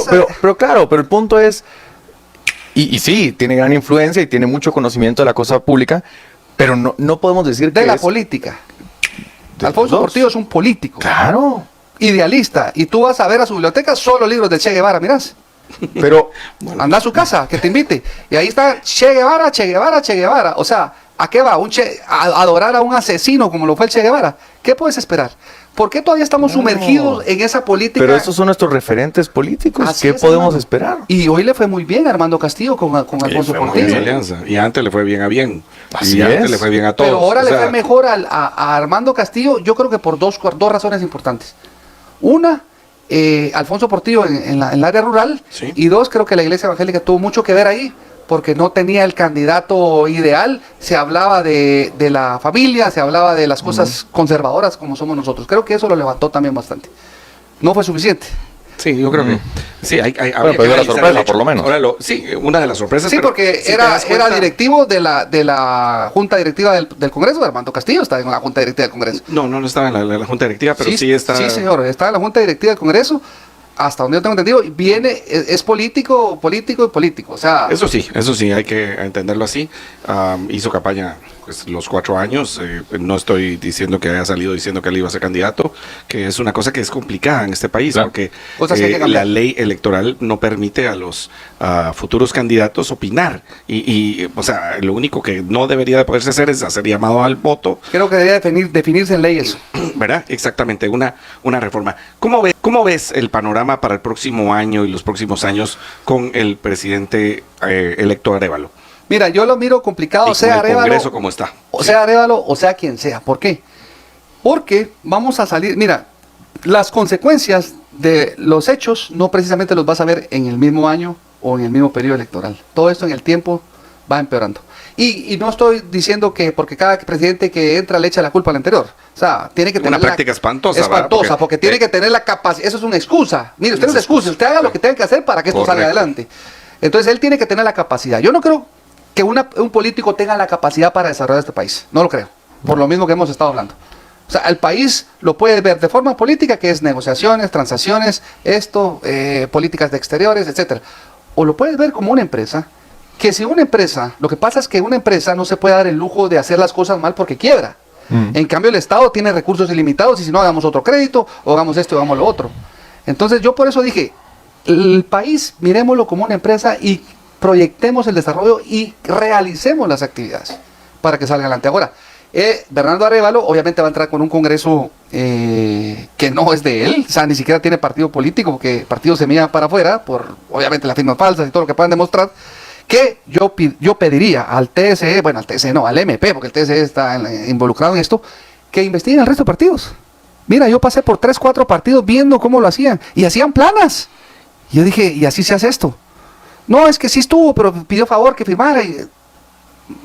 Pero claro, pero el punto es, y sí, tiene gran influencia y tiene mucho conocimiento de la cosa pública, pero no podemos decir de que la es política. de Alfonso los dos. Portillo es un político, Claro, idealista, y tú vas a ver a su biblioteca solo libros de Che Guevara, mirás. pero Anda a su casa, que te invite. Y ahí está Che Guevara, Che Guevara, Che Guevara. O sea, ¿a qué va? A adorar a un asesino como lo fue el Che Guevara. ¿Qué puedes esperar? ¿Por qué todavía estamos sumergidos en esa política? pero estos son nuestros referentes políticos. Así ¿Qué es, podemos hermano. esperar? Y hoy le fue muy bien a Armando Castillo con Alfonso Fue muy bien Portillo. esa alianza. Y antes le fue bien a bien. Así y antes es. le fue bien a todos. Pero ahora O le sea, fue mejor a Armando Castillo, yo creo que por dos razones importantes. Una, Alfonso Portillo en el área rural, Sí. y dos, creo que la iglesia evangélica tuvo mucho que ver ahí, porque no tenía el candidato ideal, se hablaba de la familia, se hablaba de las cosas conservadoras como somos nosotros. Creo que eso lo levantó también bastante. No fue suficiente. Sí, yo creo que sí, hay Bueno, habría pero dio la analizar sorpresa, el hecho. por lo menos. Ahora sí, una de las sorpresas. Sí, pero porque si te era das cuenta- directivo de la Junta Directiva del Congreso. Armando Castillo está en la Junta Directiva del Congreso. No estaba en la Junta Directiva, pero sí está. Sí, señor, está en la Junta Directiva del Congreso, hasta donde yo tengo entendido, y viene, es político. O sea, Eso sí, hay que entenderlo así. Hizo campaña pues, los 4 años. No estoy diciendo que haya salido diciendo que él iba a ser candidato, que es una cosa que es complicada en este país, Claro. porque Cosas que hay que cambiar. la ley electoral no permite a los futuros candidatos opinar. O sea, lo único que no debería de poderse hacer es hacer llamado al voto, creo que debería definirse en ley eso. ¿verdad? Exactamente, una reforma. ¿Cómo ves el panorama para el próximo año y los próximos años con el presidente electo Arévalo? Mira, yo lo miro complicado, Y con sea el Arévalo, Congreso como está. o sea Arévalo, o sea quien sea. ¿Por qué? Porque vamos a salir, mira, las consecuencias de los hechos no precisamente los vas a ver en el mismo año o en el mismo periodo electoral. Todo esto en el tiempo va empeorando. Y no estoy diciendo que porque cada presidente que entra le echa la culpa al anterior. O sea, tiene que tener Una práctica espantosa, ¿verdad? espantosa, porque tiene Porque- que tener la capacidad. Eso es una excusa. Mire, usted no se Es excuse, excusa. usted haga lo que tenga que hacer para que esto salga Correcto. adelante. Entonces él tiene que tener la capacidad. Yo no creo que un político tenga la capacidad para desarrollar este país. No lo creo. Por lo mismo que hemos estado hablando. O sea, el país lo puede ver de forma política, que es negociaciones, transacciones, políticas de exteriores, etcétera. O lo puedes ver como una empresa, que si una empresa, lo que pasa es que una empresa no se puede dar el lujo de hacer las cosas mal porque quiebra. En cambio, el Estado tiene recursos ilimitados y si no, hagamos otro crédito, o hagamos esto, o hagamos lo otro. Entonces, yo por eso dije, el país, miremoslo como una empresa y proyectemos el desarrollo y realicemos las actividades para que salga adelante. Ahora, Bernardo Arévalo obviamente va a entrar con un congreso que no es de él, o sea, ni siquiera tiene partido político, porque partido se mira para afuera, por obviamente las firmas falsas y todo lo que puedan demostrar, que yo pediría al TSE, bueno, al TSE no, al MP, porque el TSE está involucrado en esto, que investiguen el resto de partidos. Mira, yo pasé por 3, 4 partidos viendo cómo lo hacían, y hacían planas. Y yo dije, ¿y así se hace esto? No, es que sí estuvo, pero pidió favor que firmara.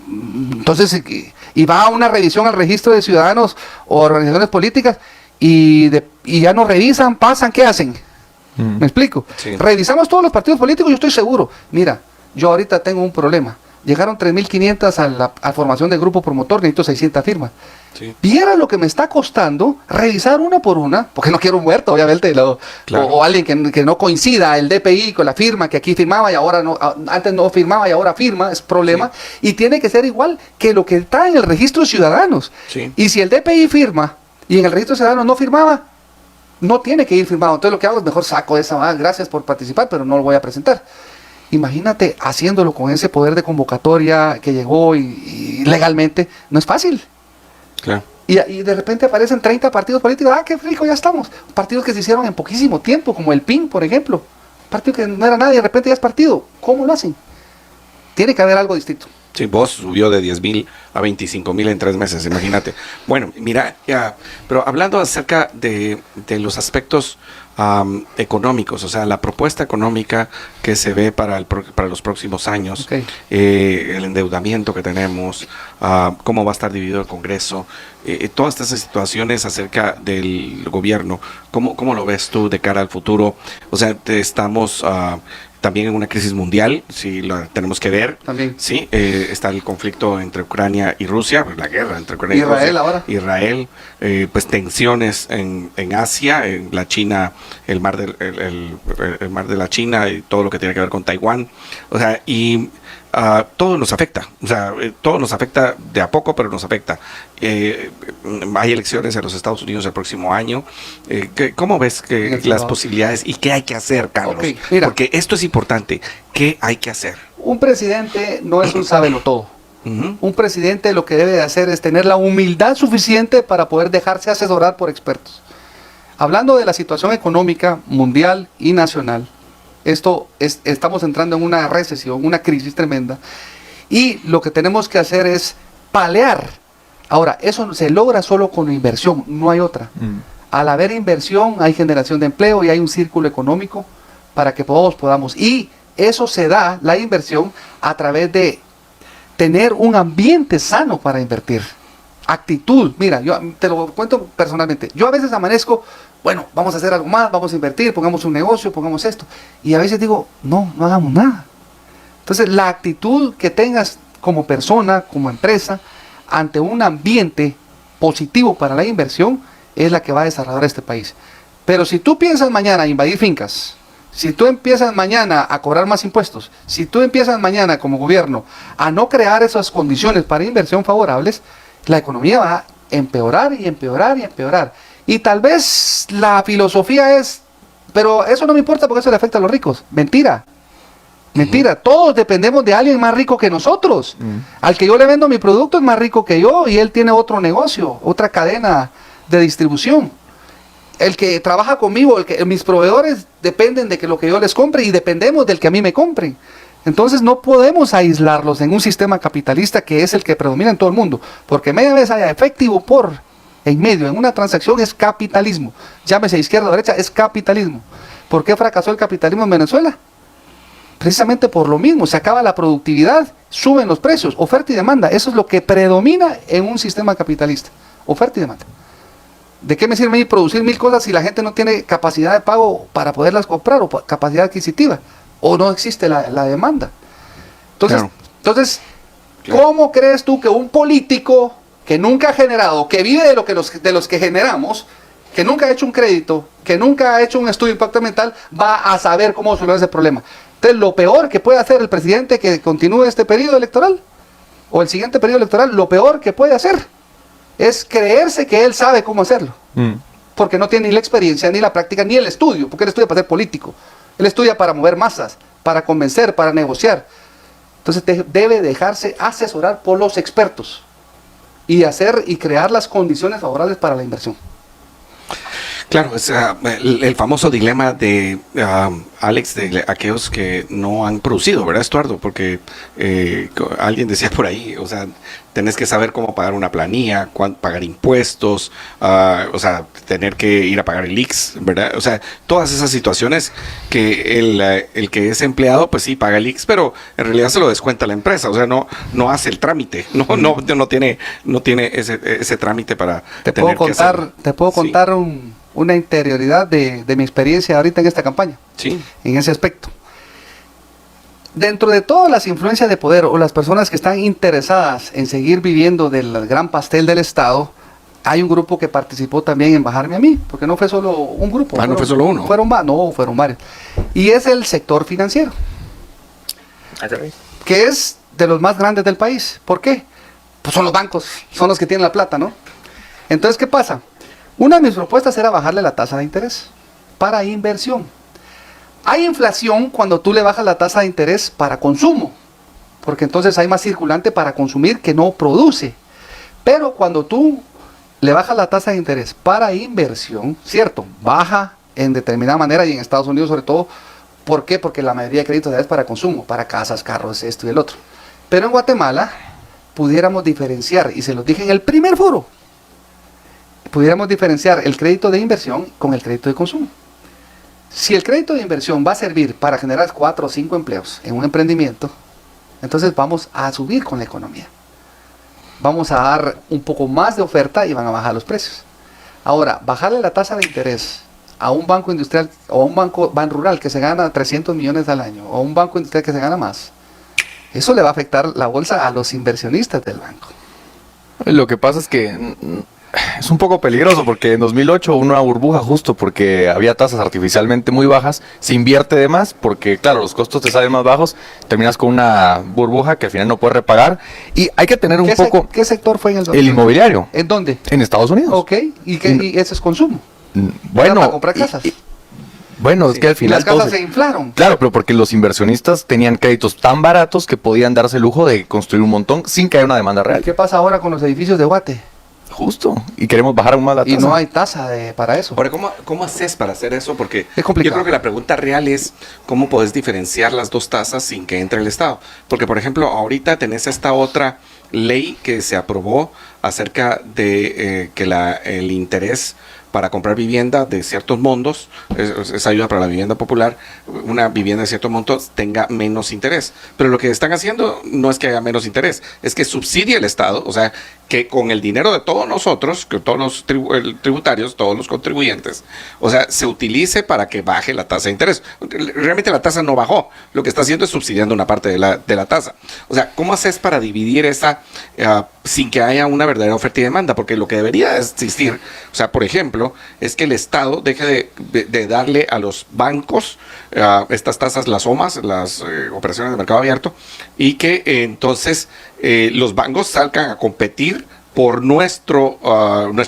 Entonces, y va a una revisión al registro de ciudadanos o organizaciones políticas y ya no revisan, pasan, ¿qué hacen? ¿Me explico? Sí. Revisamos todos los partidos políticos, yo estoy seguro. Mira, yo ahorita tengo un problema. Llegaron 3.500 a la formación del grupo promotor, necesito 600 firmas. Sí. Viera lo que me está costando revisar una por una, porque no quiero un muerto, obviamente, Claro. o alguien que no coincida el DPI con la firma, que aquí firmaba y ahora no, antes no firmaba y ahora firma, es problema, y tiene que ser igual que lo que está en el registro de ciudadanos. Sí. Y si el DPI firma y en el registro de ciudadanos no firmaba, no tiene que ir firmado. Entonces lo que hago es mejor saco esa, gracias por participar, pero no lo voy a presentar. Imagínate haciéndolo con ese poder de convocatoria que llegó y legalmente, no es fácil. Claro. Y de repente aparecen 30 partidos políticos. ¡Ah, qué rico, ya estamos! Partidos que se hicieron en poquísimo tiempo, como el PIN, por ejemplo. Partido que no era nadie, de repente ya es partido. ¿Cómo lo hacen? Tiene que haber algo distinto. Sí, Voz subió de 10.000 a 25,000 en 3 meses, imagínate. Bueno, mira, ya, pero hablando acerca de los aspectos económicos, o sea, la propuesta económica que se ve para los próximos años, Ok. el endeudamiento que tenemos, cómo va a estar dividido el Congreso, todas estas situaciones acerca del gobierno, ¿cómo lo ves tú de cara al futuro? O sea, estamos también en una crisis mundial, si lo tenemos que ver. También. Sí, está el conflicto entre Ucrania y Rusia, la guerra entre Ucrania y Israel Rusia. ahora. Israel, pues tensiones en Asia, en la China, el mar de la China y todo lo que tiene que ver con Taiwán. O sea, y todo nos afecta, o sea, todo nos afecta de a poco, pero nos afecta. Hay elecciones en los Estados Unidos el próximo año. ¿Cómo ves que las posibilidades y qué hay que hacer, Carlos? Ok, mira. Porque esto es importante. ¿Qué hay que hacer? Un presidente no es un sábelo-todo. Ujú. Un presidente lo que debe de hacer es tener la humildad suficiente para poder dejarse asesorar por expertos. Hablando de la situación económica mundial y nacional, estamos entrando en una recesión, una crisis tremenda, y lo que tenemos que hacer es paliar. Ahora, eso se logra solo con inversión, no hay otra. Al haber inversión hay generación de empleo y hay un círculo económico para que todos podamos. Y eso se da, la inversión, a través de tener un ambiente sano para invertir. Actitud, mira, yo te lo cuento personalmente. Yo a veces amanezco, bueno, vamos a hacer algo más, vamos a invertir, pongamos un negocio, pongamos esto. Y a veces digo, no hagamos nada. Entonces, la actitud que tengas como persona, como empresa, ante un ambiente positivo para la inversión, es la que va a desarrollar este país. Pero si tú piensas mañana a invadir fincas, si tú empiezas mañana a cobrar más impuestos, si tú empiezas mañana como gobierno a no crear esas condiciones para inversión favorables, la economía va a empeorar y empeorar y empeorar. Y tal vez la filosofía es, pero eso no me importa porque eso le afecta a los ricos. Mentira. Mentira, todos dependemos de alguien más rico que nosotros. Al que yo le vendo mi producto es más rico que yo y él tiene otro negocio, otra cadena de distribución. El que trabaja conmigo, mis proveedores dependen de que lo que yo les compre y dependemos del que a mí me compren. Entonces no podemos aislarlos en un sistema capitalista que es el que predomina en todo el mundo, porque media vez haya efectivo por en medio en una transacción es capitalismo. Llámese izquierda o derecha, es capitalismo. ¿Por qué fracasó el capitalismo en Venezuela? Precisamente por lo mismo, se acaba la productividad, suben los precios, oferta y demanda. Eso es lo que predomina en un sistema capitalista, oferta y demanda. ¿De qué me sirve a mí producir 1000 cosas si la gente no tiene capacidad de pago para poderlas comprar o capacidad adquisitiva? O no existe la demanda. Entonces, ¿cómo crees tú que un político que nunca ha generado, que vive de los que generamos, que nunca ha hecho un crédito, que nunca ha hecho un estudio de impacto ambiental, va a saber cómo solucionar ese problema? Entonces, lo peor que puede hacer el presidente que continúe este periodo electoral, o el siguiente periodo electoral, lo peor que puede hacer es creerse que él sabe cómo hacerlo. Porque no tiene ni la experiencia, ni la práctica, ni el estudio, porque él estudia para ser político. Él estudia para mover masas, para convencer, para negociar. Entonces debe dejarse asesorar por los expertos y hacer y crear las condiciones favorables para la inversión. Claro, es el famoso dilema de Alex, de aquellos que no han producido, ¿verdad, Estuardo? Porque alguien decía por ahí, o sea, tenés que saber cómo pagar una planilla, pagar impuestos, o sea, tener que ir a pagar el IX, ¿verdad? O sea, todas esas situaciones que el que es empleado, pues sí, paga el IX, pero en realidad se lo descuenta la empresa, o sea, no hace el trámite, no tiene ese trámite para Te puedo contar una interioridad de mi experiencia ahorita en esta campaña, sí, en ese aspecto. Dentro de todas las influencias de poder o las personas que están interesadas en seguir viviendo del gran pastel del Estado, hay un grupo que participó también en bajarme a mí, porque no fue solo un grupo. No fue solo uno. Fueron varios. Y es el sector financiero, que es de los más grandes del país. ¿Por qué? Pues son los bancos, son los que tienen la plata, ¿no? Entonces, ¿qué pasa? Una de mis propuestas era bajarle la tasa de interés para inversión. Hay inflación cuando tú le bajas la tasa de interés para consumo, porque entonces hay más circulante para consumir que no produce. Pero cuando tú le bajas la tasa de interés para inversión, cierto, baja en determinada manera y en Estados Unidos sobre todo. ¿Por qué? Porque la mayoría de créditos es para consumo, para casas, carros, esto y el otro. Pero en Guatemala pudiéramos diferenciar, y se los dije en el primer foro, pudiéramos diferenciar el crédito de inversión con el crédito de consumo. Si el crédito de inversión va a servir para generar 4 o 5 empleos en un emprendimiento, entonces vamos a subir con la economía. Vamos a dar un poco más de oferta y van a bajar los precios. Ahora, bajarle la tasa de interés a un banco industrial o a un banco rural que se gana 300 millones al año, o a un banco industrial que se gana más, eso le va a afectar la bolsa a los inversionistas del banco. Lo que pasa es que es un poco peligroso porque en 2008 hubo una burbuja justo porque había tasas artificialmente muy bajas, se invierte de más porque claro, los costos te salen más bajos, terminas con una burbuja que al final no puedes repagar y hay que tener un poco... ¿Qué sector fue en el 2008? El inmobiliario. ¿En dónde? En Estados Unidos. Ok, y ese es consumo. Bueno, para comprar casas. Bueno, Sí. es que al Y final las casas todo se inflaron. Claro, pero porque los inversionistas tenían créditos tan baratos que podían darse el lujo de construir un montón sin que haya una demanda ¿Y real. qué pasa ahora con los edificios de Guate? Justo. Y queremos bajar aún más la tasa. Y no hay tasa para eso. Ahora, ¿cómo haces para hacer eso? Porque Es complicado. yo creo que la pregunta real es cómo podés diferenciar las dos tasas sin que entre el Estado. Porque, por ejemplo, ahorita tenés esta otra ley que se aprobó acerca de que el interés para comprar vivienda de ciertos montos, esa ayuda para la vivienda popular, una vivienda de ciertos montos tenga menos interés. Pero lo que están haciendo no es que haya menos interés, es que subsidie el Estado, o sea, que con el dinero de todos nosotros, que todos los tributarios, todos los contribuyentes, o sea, se utilice para que baje la tasa de interés. Realmente la tasa no bajó, lo que está haciendo es subsidiando una parte de la tasa. O sea, ¿cómo haces para dividir esa sin que haya una verdadera oferta y demanda? Porque lo que debería existir, o sea, por ejemplo, es que el Estado deje de darle a los bancos estas tasas, las OMAs, las operaciones de mercado abierto, y que entonces los bancos salgan a competir por nuestra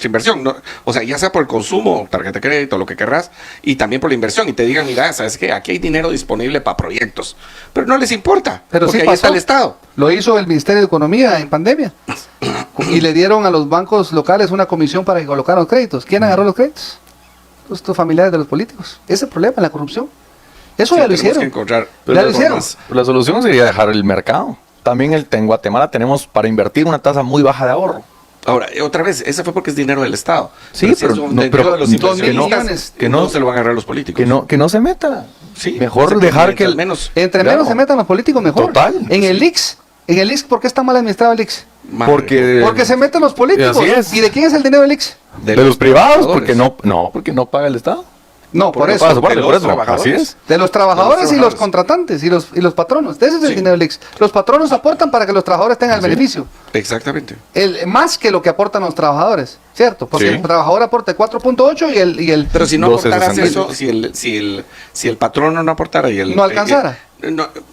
inversión, ¿no? O sea, ya sea por el consumo, tarjeta de crédito, lo que querrás, y también por la inversión, y te digan, mira, sabes que aquí hay dinero disponible para proyectos, pero no les importa, Pero porque sí ahí pasó. está el Estado. Lo hizo el Ministerio de Economía en pandemia. Y le dieron a los bancos locales una comisión para que colocaran los créditos. ¿Quién agarró los créditos? Los familiares de los políticos. Ese es el problema, la corrupción. Eso Sí, ya lo tenemos hicieron. que encontrar Ya lo hicieron. formas. La solución sería dejar el mercado. También en Guatemala tenemos para invertir una tasa muy baja de ahorro. Ahora, otra vez, ese fue porque es dinero del Estado. Sí, si pero es un no- dinero pero de los 2.000 inversionistas, millones. que no- no se lo van a agarrar los políticos. Que no se meta. Sí, Mejor exactamente, dejar que al menos Entre Claro. menos se metan los políticos, mejor. Total. En el IX, ¿por qué está mal administrado el IX? madre. Porque se meten los políticos. Así es. ¿Y de quién es el dinero del IX? de los privados, porque trabajadores. porque no paga el Estado. No, por Porque eso. Pasa, por de eso, los así trabajadores. es. De los trabajadores y los trabajadores. contratantes y los patronos. De ese es el Sí. dinero del IX. Los patronos aportan para que los trabajadores tengan el Sí. beneficio. Exactamente. Más que lo que aportan los trabajadores, ¿cierto? Porque Sí. el trabajador aporta 4.8 y el Pero si no 12, aportaras 60. eso, si el patrono no aportara y el... No alcanzara.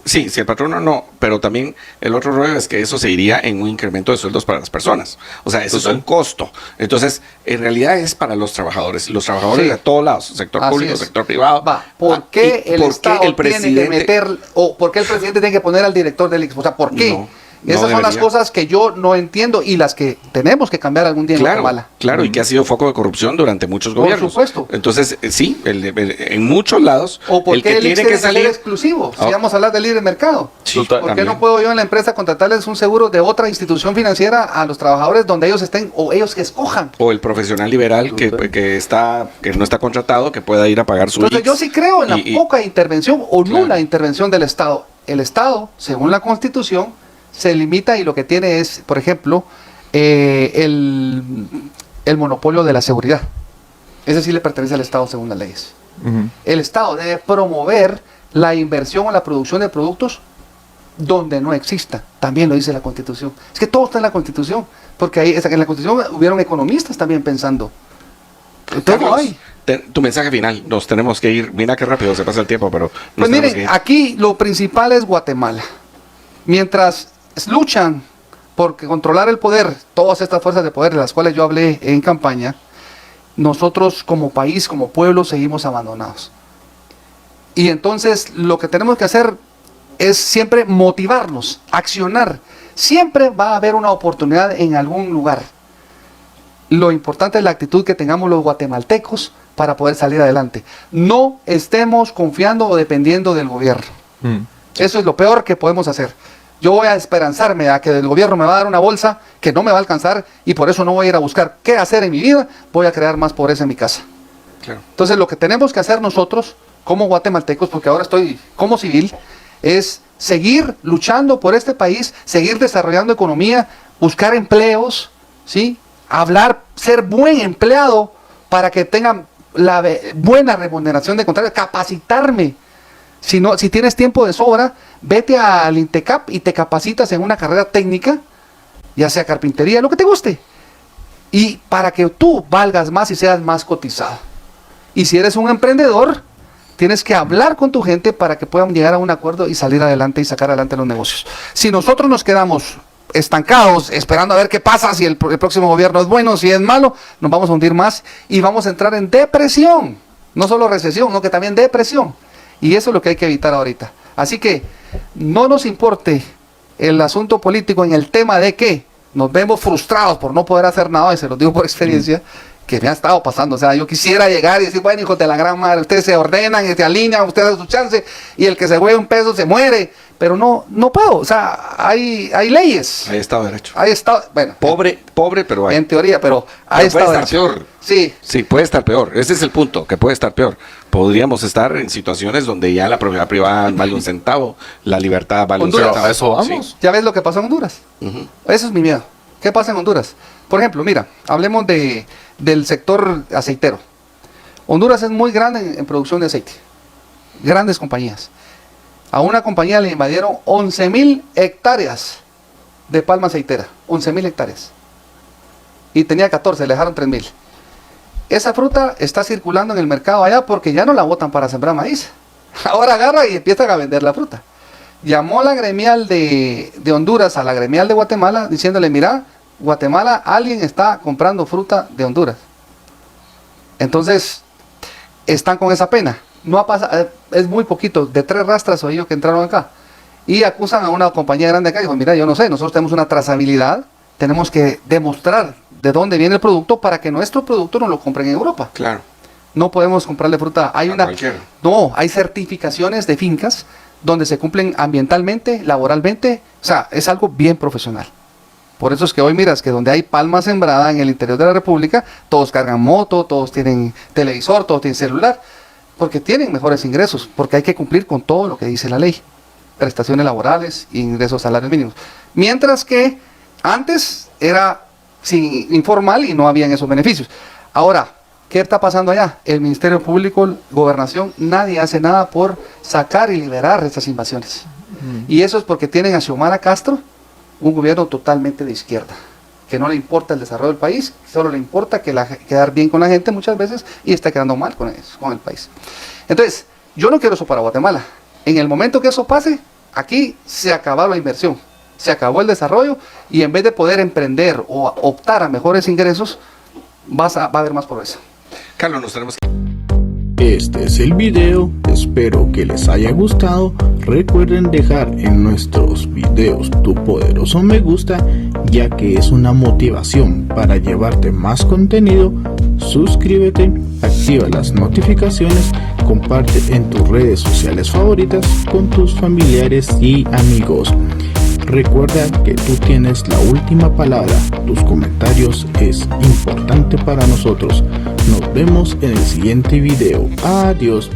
Sí, si el patrono no, pero también el otro rollo es que eso se iría en un incremento de sueldos para las personas. O sea, eso es un costo. Entonces, en realidad es para los trabajadores Sí. de todos lados, sector Así público, es. sector privado. Va, ¿por qué ¿Y el por qué Estado el tiene que presidente- meter, o por qué el presidente tiene que poner al director del IX? O sea, ¿por qué? No, Esas son las debería. cosas que yo no entiendo y las que tenemos que cambiar algún día en Claro, Guatemala. claro, y que ha sido foco de corrupción durante muchos Por gobiernos. supuesto. Entonces, sí, en muchos lados, ¿O por el qué que el IX tiene que ser salir... exclusivo? Si Ah. vamos a hablar de libre mercado. Sí, Total. ¿Por qué también. no puedo yo en la empresa contratarles un seguro de otra institución financiera a los trabajadores donde ellos estén o ellos que escojan? O el profesional liberal que no está contratado, que pueda ir a pagar su Entonces IX. yo sí creo en la Y- poca intervención o Claro. nula intervención del Estado. El Estado, según la Constitución, se limita y lo que tiene es, por ejemplo, el monopolio de la seguridad. Ese sí le pertenece al Estado según las leyes. Ujú. El Estado debe promover la inversión o la producción de productos donde no exista. También lo dice la Constitución. Es que todo está en la Constitución, porque ahí en la Constitución hubieron economistas también pensando. Todo Carlos, hay. tu mensaje final, nos tenemos que ir. Mira qué rápido se pasa el tiempo, pero nos Pues tenemos que miren, ir. aquí lo principal es Guatemala. Mientras luchan por controlar el poder, todas estas fuerzas de poder de las cuales yo hablé en campaña, nosotros como país, como pueblo, seguimos abandonados. Y entonces lo que tenemos que hacer es siempre motivarnos, accionar. Siempre va a haber una oportunidad en algún lugar. Lo importante es la actitud que tengamos los guatemaltecos para poder salir adelante. No estemos confiando o dependiendo del gobierno. Mm. Eso es lo peor que podemos hacer. Yo voy a esperanzarme a que el gobierno me va a dar una bolsa que no me va a alcanzar y por eso no voy a ir a buscar qué hacer en mi vida, voy a crear más pobreza en mi casa. Claro. Entonces lo que tenemos que hacer nosotros como guatemaltecos, porque ahora estoy como civil, es seguir luchando por este país, seguir desarrollando economía, buscar empleos, ¿sí? Hablar, ser buen empleado para que tengan la buena remuneración de contrato, capacitarme. Si tienes tiempo de sobra, vete al INTECAP y te capacitas en una carrera técnica, ya sea carpintería, lo que te guste. Y para que tú valgas más y seas más cotizado. Y si eres un emprendedor, tienes que hablar con tu gente para que puedan llegar a un acuerdo y salir adelante y sacar adelante los negocios. Si nosotros nos quedamos estancados, esperando a ver qué pasa, si el próximo gobierno es bueno, si es malo, nos vamos a hundir más y vamos a entrar en depresión. No solo recesión, sino que también depresión. Y eso es lo que hay que evitar ahorita. Así que no nos importe el asunto político en el tema de que nos vemos frustrados por no poder hacer nada, y se los digo por experiencia, que me ha estado pasando. O sea, yo quisiera llegar y decir, bueno, hijos de la gran madre, ustedes se ordenan y se alinean, ustedes dan su chance, y el que se juegue un peso se muere. Pero no puedo. O sea, hay leyes. Hay Estado de Derecho. Hay Estado, bueno. Pobre, pero hay. En teoría, pero hay Pero puede Estado de estar Derecho. peor. Sí. Sí, puede estar peor. Ese es el punto, que puede estar peor. Podríamos estar en situaciones donde ya la propiedad privada vale un centavo, la libertad vale Honduras. un centavo. A eso vamos. Sí. ¿Ya ves lo que pasó en Honduras? Ujú. Eso es mi miedo. ¿Qué pasa en Honduras? Por ejemplo, mira, hablemos del sector aceitero. Honduras es muy grande en producción de aceite. Grandes compañías. A una compañía le invadieron 11,000 hectáreas de palma aceitera. 11,000 hectáreas. Y tenía 14, le dejaron 3,000. Esa fruta está circulando en el mercado allá porque ya no la botan para sembrar maíz. Ahora agarra y empiezan a vender la fruta. Llamó la gremial de Honduras a la gremial de Guatemala diciéndole, mira, Guatemala, alguien está comprando fruta de Honduras. Entonces, están con esa pena. No ha pasado, es muy poquito, de 3 rastras o ellos que entraron acá. Y acusan a una compañía grande acá y dijo, mira, yo no sé, nosotros tenemos una trazabilidad, tenemos que demostrar de dónde viene el producto para que nuestro producto no lo compren en Europa. Claro. No podemos comprarle fruta. Hay Cualquiera. no, hay certificaciones de fincas donde se cumplen ambientalmente, laboralmente, o sea, es algo bien profesional. Por eso es que hoy miras que donde hay palma sembrada en el interior de la República, todos cargan moto, todos tienen televisor, todos tienen celular, porque tienen mejores ingresos, porque hay que cumplir con todo lo que dice la ley. Prestaciones laborales, ingresos, salarios mínimos. Mientras que antes era informal y no habían esos beneficios. Ahora, ¿qué está pasando allá? El Ministerio Público, Gobernación, nadie hace nada por sacar y liberar estas invasiones. Y eso es porque tienen a Xiomara Castro, un gobierno totalmente de izquierda, que no le importa el desarrollo del país, solo le importa quedar bien con la gente muchas veces y está quedando mal con el país. Entonces, yo no quiero eso para Guatemala. En el momento que eso pase, aquí se acabó la inversión, se acabó el desarrollo y en vez de poder emprender o optar a mejores ingresos, va a haber más pobreza. Carlos, nos tenemos que... Este es el video, espero que les haya gustado. Recuerden dejar en nuestros videos tu poderoso me gusta, ya que es una motivación para llevarte más contenido. Suscríbete, activa las notificaciones, comparte en tus redes sociales favoritas con tus familiares y amigos. Recuerda que tú tienes la última palabra, tus comentarios es importante para nosotros. Nos vemos en el siguiente video. Adiós.